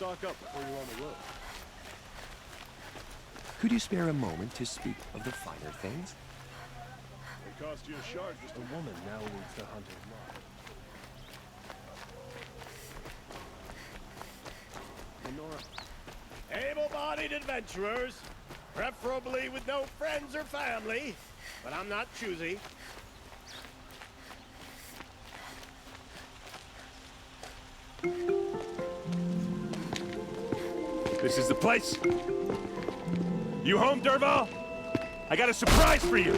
stock up before you're on the road. Could you spare a moment to speak of the finer things? It cost you a shard just a woman now leads the hunter's mark. Able-bodied adventurers, preferably with no friends or family, but I'm not choosy. This is the place. You home, Derval? I got a surprise for you.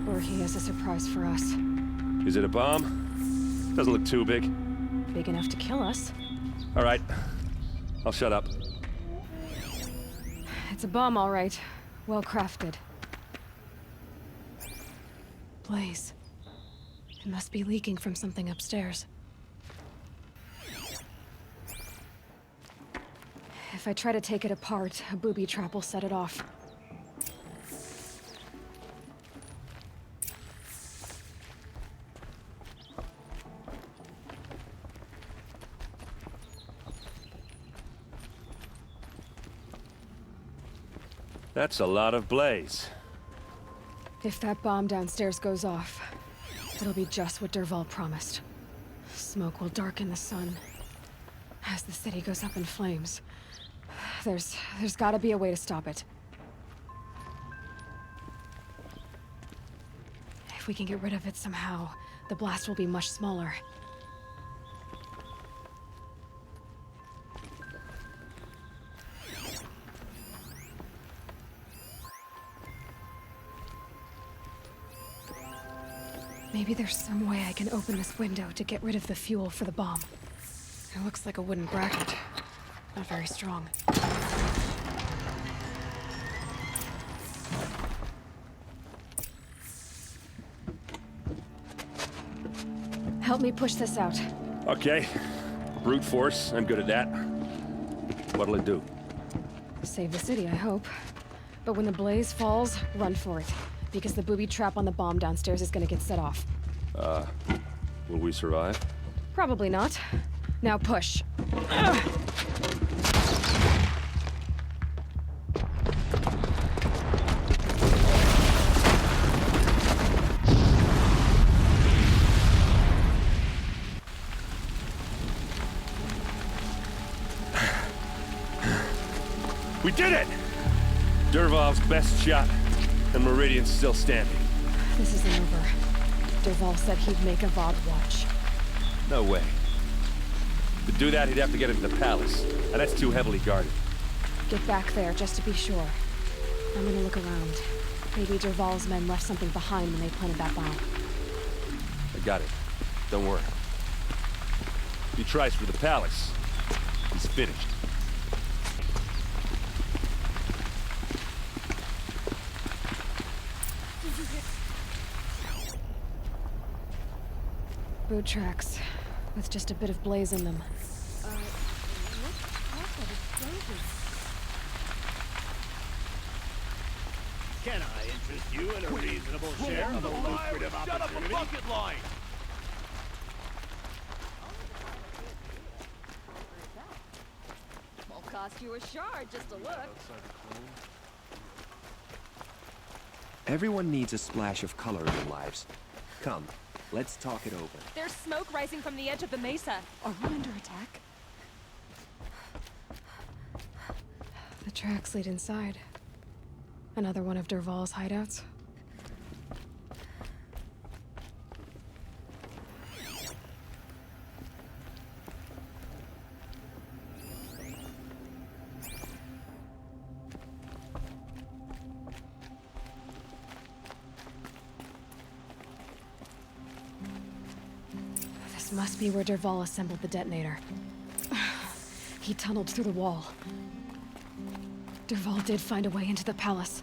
Or he has a surprise for us. Is it a bomb? Doesn't look too big. Big enough to kill us. All right. I'll shut up. It's a bomb, all right. Well crafted. Blaze. It must be leaking from something upstairs. If I try to take it apart, a booby trap will set it off. That's a lot of blaze. If that bomb downstairs goes off, it'll be just what Derval promised. Smoke will darken the sun. As the city goes up in flames, there's gotta be a way to stop it. If we can get rid of it somehow, the blast will be much smaller. Maybe there's some way I can open this window to get rid of the fuel for the bomb. It looks like a wooden bracket. Not very strong. Help me push this out. Okay. Brute force. I'm good at that. What'll it do? Save the city, I hope. But when the blaze falls, run for it. Because the booby trap on the bomb downstairs is gonna get set off. Will we survive? Probably not. Now push. We did it! Derval's best shot, and Meridian's still standing. This isn't over. Derval said he'd make a VOD watch. No way. To do that, he'd have to get into the palace, and that's too heavily guarded. Get back there, just to be sure. I'm gonna look around. Maybe Derval's men left something behind when they planted that bomb. I got it. Don't worry. If he tries for the palace, he's finished. Boot tracks, with just a bit of blaze in them. Can I interest you in a reasonable share of a lucrative opportunity? bucket line! Won't cost you a shard just to look. Everyone needs a splash of color in their lives. Come, let's talk it over. There's smoke rising from the edge of the mesa. Are we under attack? The tracks lead inside. Another one of Derval's hideouts. This must be where Derval assembled the detonator. He tunneled through the wall. Derval did find a way into the palace.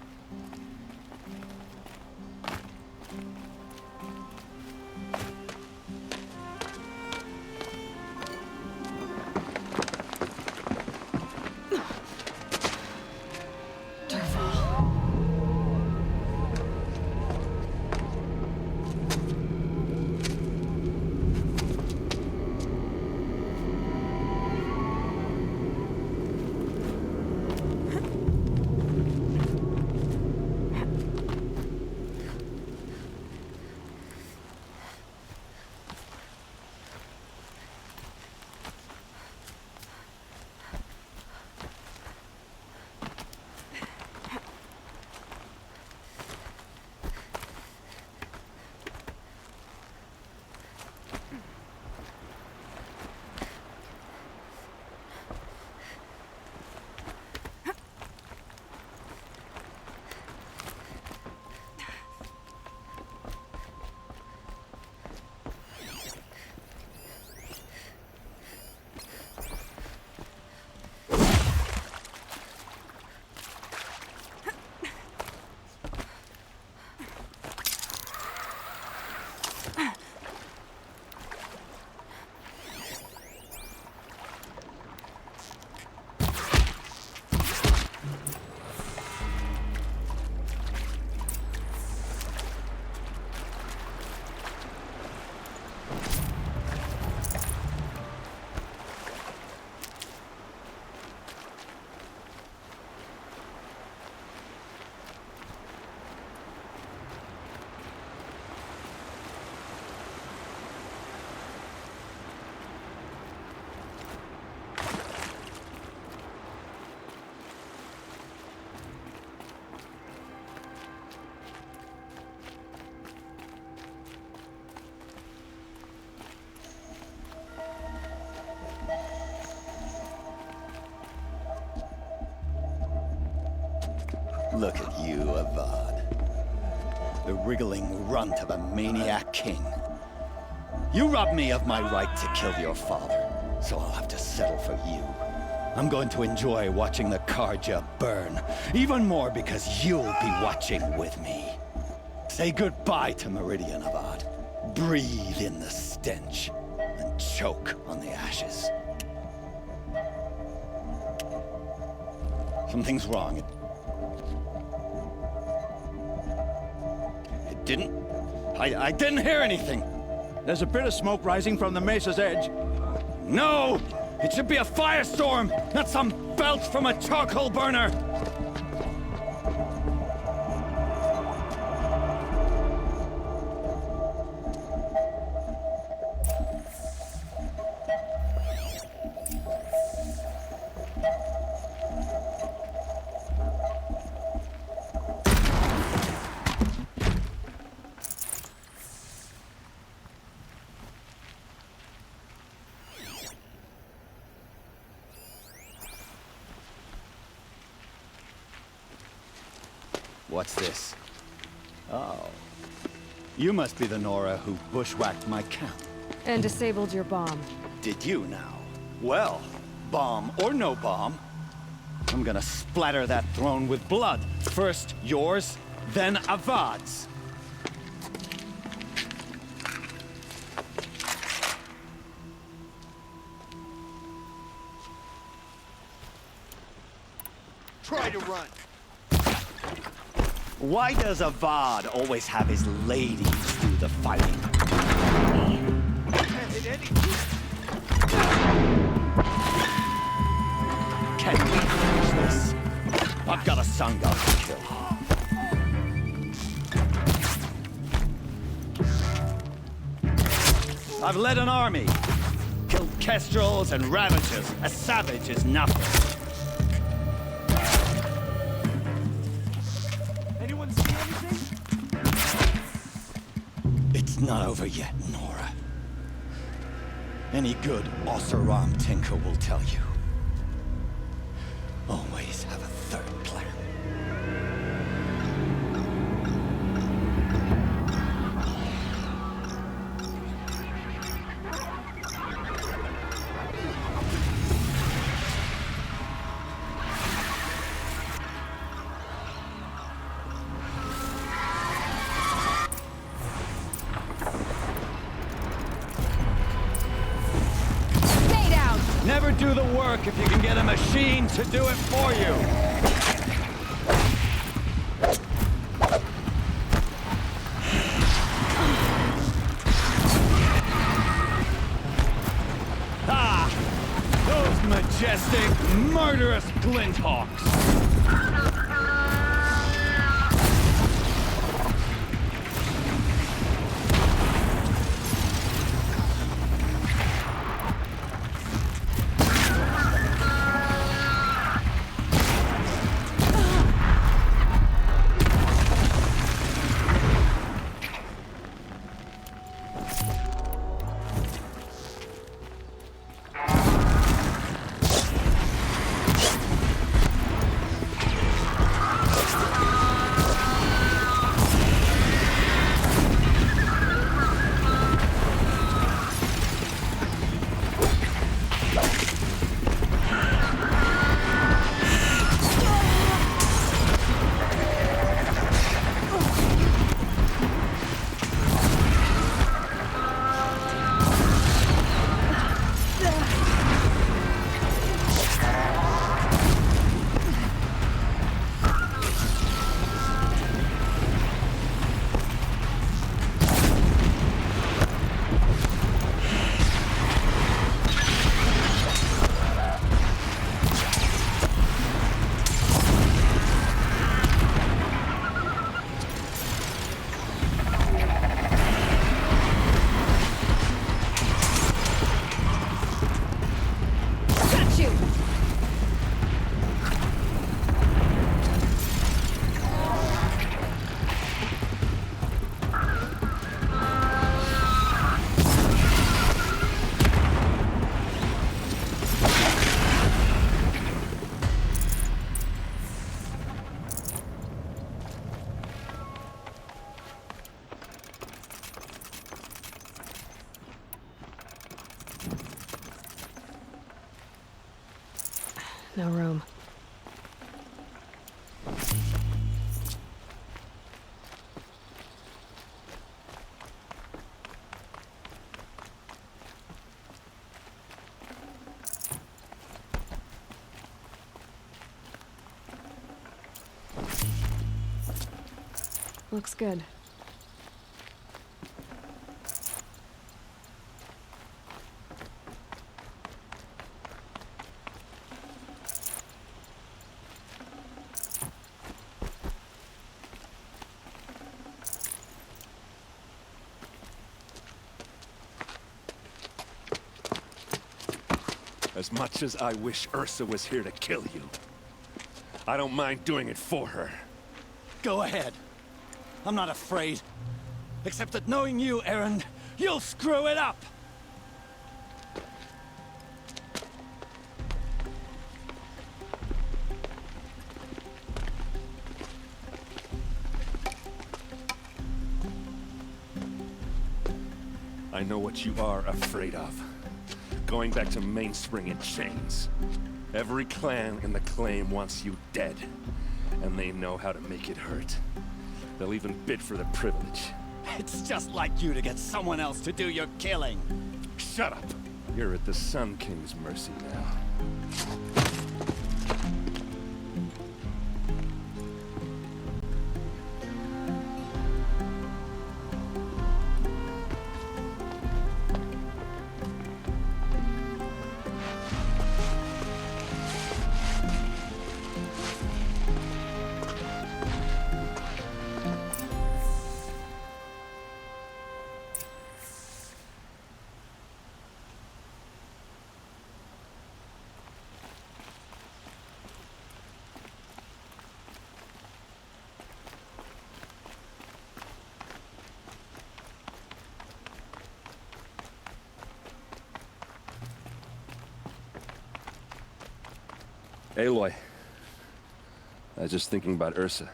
Look at you, Avad. The wriggling runt of a maniac king. You robbed me of my right to kill your father, so I'll have to settle for you. I'm going to enjoy watching the Karja burn, even more because you'll be watching with me. Say goodbye to Meridian, Avad. Breathe in the stench, and choke on the ashes. Something's wrong. It didn't... I didn't hear anything. There's a bit of smoke rising from the mesa's edge. No! It should be a firestorm, not some belch from a charcoal burner! What's this? Oh. You must be the Nora who bushwhacked my camp. And disabled your bomb. Did you now? Well, bomb or no bomb, I'm gonna splatter that throne with blood. First yours, then Avad's. Try to run. Why does Avad always have his ladies do the fighting? Can we finish this? I've got a sun god to kill. I've led an army. Killed kestrels and ravagers. A savage is nothing. It's not over yet, Nora. Any good Oseram tinker will tell you. Always have a third plan. Never do the work if you can get a machine to do it for you. Ah! Those majestic, murderous glinthawks! No room. Looks good. As much as I wish Ursa was here to kill you, I don't mind doing it for her. Go ahead. I'm not afraid. Except that knowing you, Aaron, you'll screw it up! I know what you are afraid of. Going back to Mainspring in chains. Every clan in the claim wants you dead, and they know how to make it hurt. They'll even bid for the privilege. It's just like you to get someone else to do your killing. Shut up! You're at the Sun King's mercy now. Aloy. I was just thinking about Ursa.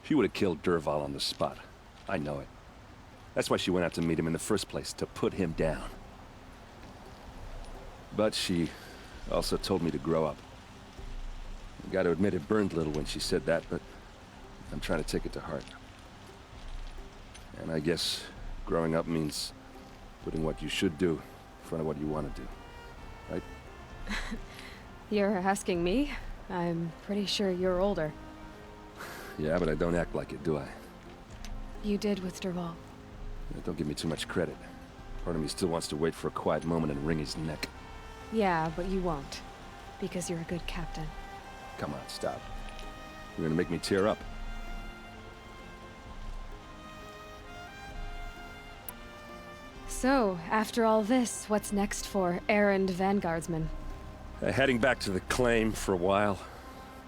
She would have killed Dervahl on the spot. I know it. That's why she went out to meet him in the first place, to put him down. But she also told me to grow up. I gotta admit it burned a little when she said that, but I'm trying to take it to heart. And I guess growing up means putting what you should do in front of what you want to do. Right? You're asking me? I'm pretty sure you're older. Yeah, but I don't act like it, do I? You did with Dervahl. Don't give me too much credit. Part of me still wants to wait for a quiet moment and wring his neck. Yeah, but you won't. Because you're a good captain. Come on, stop. You're gonna make me tear up. So, after all this, what's next for errand vanguardsman? Heading back to the claim for a while.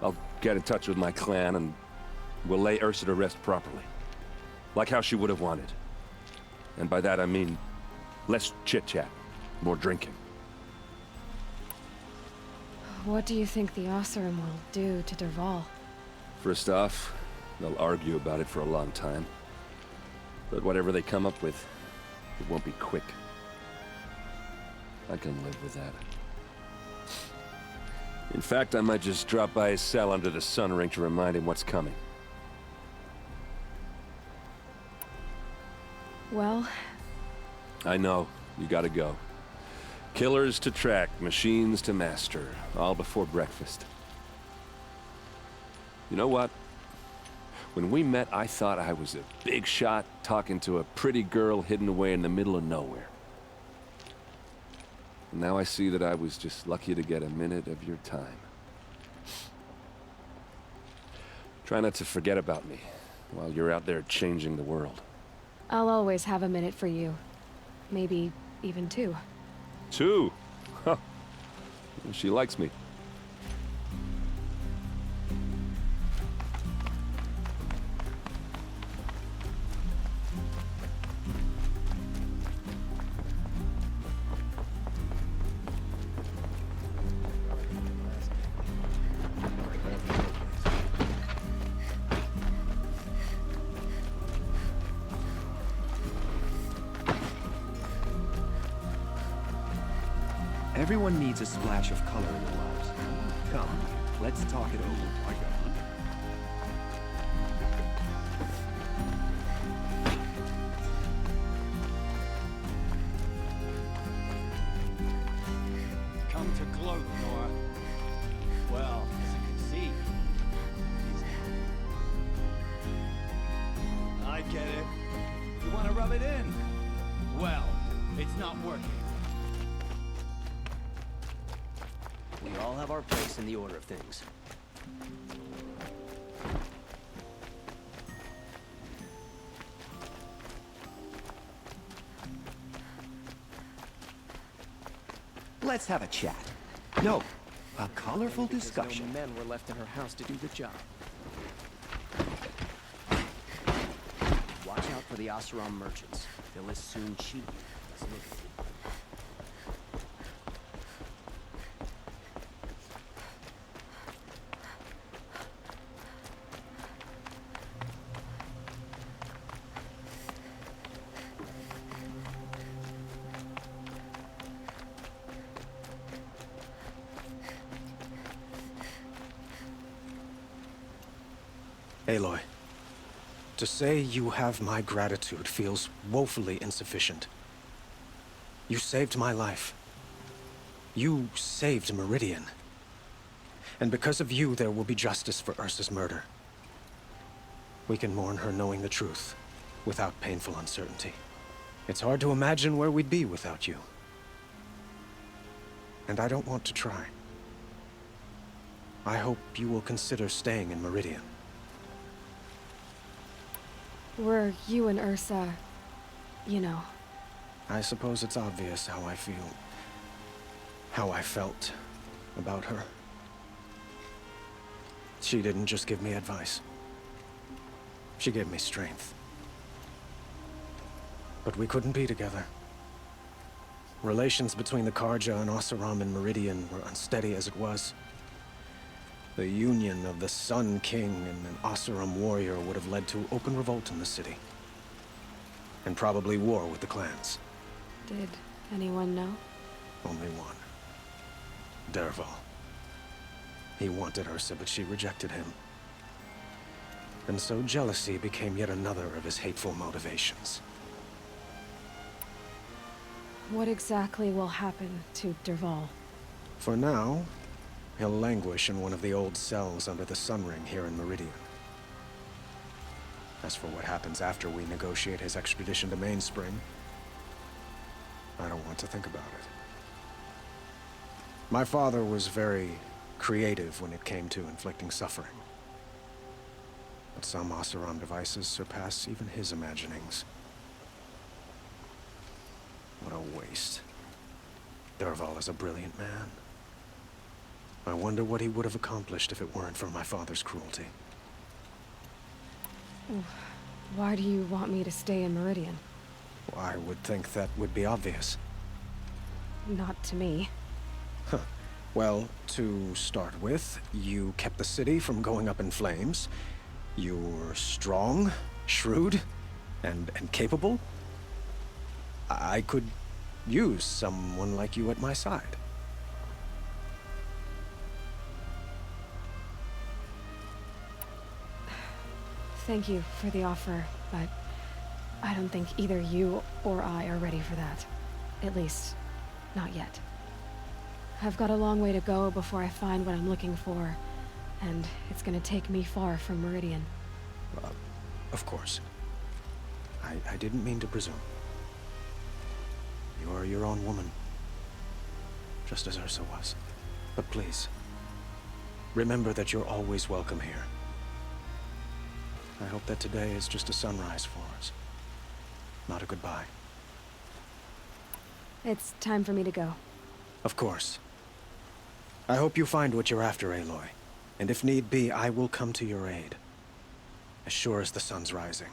I'll get in touch with my clan and we'll lay Ursa to rest properly. Like how she would have wanted. And by that I mean less chit-chat, more drinking. What do you think the Oseram will do to Dervahl? First off, they'll argue about it for a long time. But whatever they come up with, it won't be quick. I can live with that. In fact, I might just drop by his cell under the sun ring to remind him what's coming. Well... I know. You gotta go. Killers to track, machines to master. All before breakfast. You know what? When we met, I thought I was a big shot talking to a pretty girl hidden away in the middle of nowhere. And now I see that I was just lucky to get a minute of your time. Try not to forget about me while you're out there changing the world. I'll always have a minute for you. Maybe even two. Two? Huh. She likes me. Everyone needs a splash of color in their lives. Come, let's talk it over. Come to gloat, Nora. Well, as you can see, I get it. You want to rub it in? Well, it's not working. We all have our place in the order of things. Let's have a chat. No, a colorful discussion. No men were left in her house to do the job. Watch out for the Oseram merchants. They'll as soon cheat you as look at you. Aloy, to say you have my gratitude feels woefully insufficient. You saved my life. You saved Meridian. And because of you, there will be justice for Ursa's murder. We can mourn her knowing the truth, without painful uncertainty. It's hard to imagine where we'd be without you. And I don't want to try. I hope you will consider staying in Meridian. Were you and Ursa, you know? I suppose it's obvious how I feel. How I felt about her. She didn't just give me advice. She gave me strength. But we couldn't be together. Relations between the Karja and Oseram and Meridian were unsteady as it was. The union of the Sun King and an Oseram warrior would have led to open revolt in the city. And probably war with the clans. Did anyone know? Only one. Dervahl. He wanted Ursa, but she rejected him. And so jealousy became yet another of his hateful motivations. What exactly will happen to Dervahl? For now, he'll languish in one of the old cells under the Sun Ring here in Meridian. As for what happens after we negotiate his extradition to Mainspring, I don't want to think about it. My father was very creative when it came to inflicting suffering. But some Oseram devices surpass even his imaginings. What a waste. Dervahl is a brilliant man. I wonder what he would have accomplished if it weren't for my father's cruelty. Why do you want me to stay in Meridian? I would think that would be obvious. Not to me. Huh. Well, to start with, you kept the city from going up in flames. You were strong, shrewd, and capable. I could use someone like you at my side. Thank you for the offer, but I don't think either you or I are ready for that. At least, not yet. I've got a long way to go before I find what I'm looking for, and it's gonna take me far from Meridian. Of course. I didn't mean to presume. You are your own woman, just as Ursa was. But please, remember that you're always welcome here. I hope that today is just a sunrise for us, not a goodbye. It's time for me to go. Of course. I hope you find what you're after, Aloy. And if need be, I will come to your aid. As sure as the sun's rising.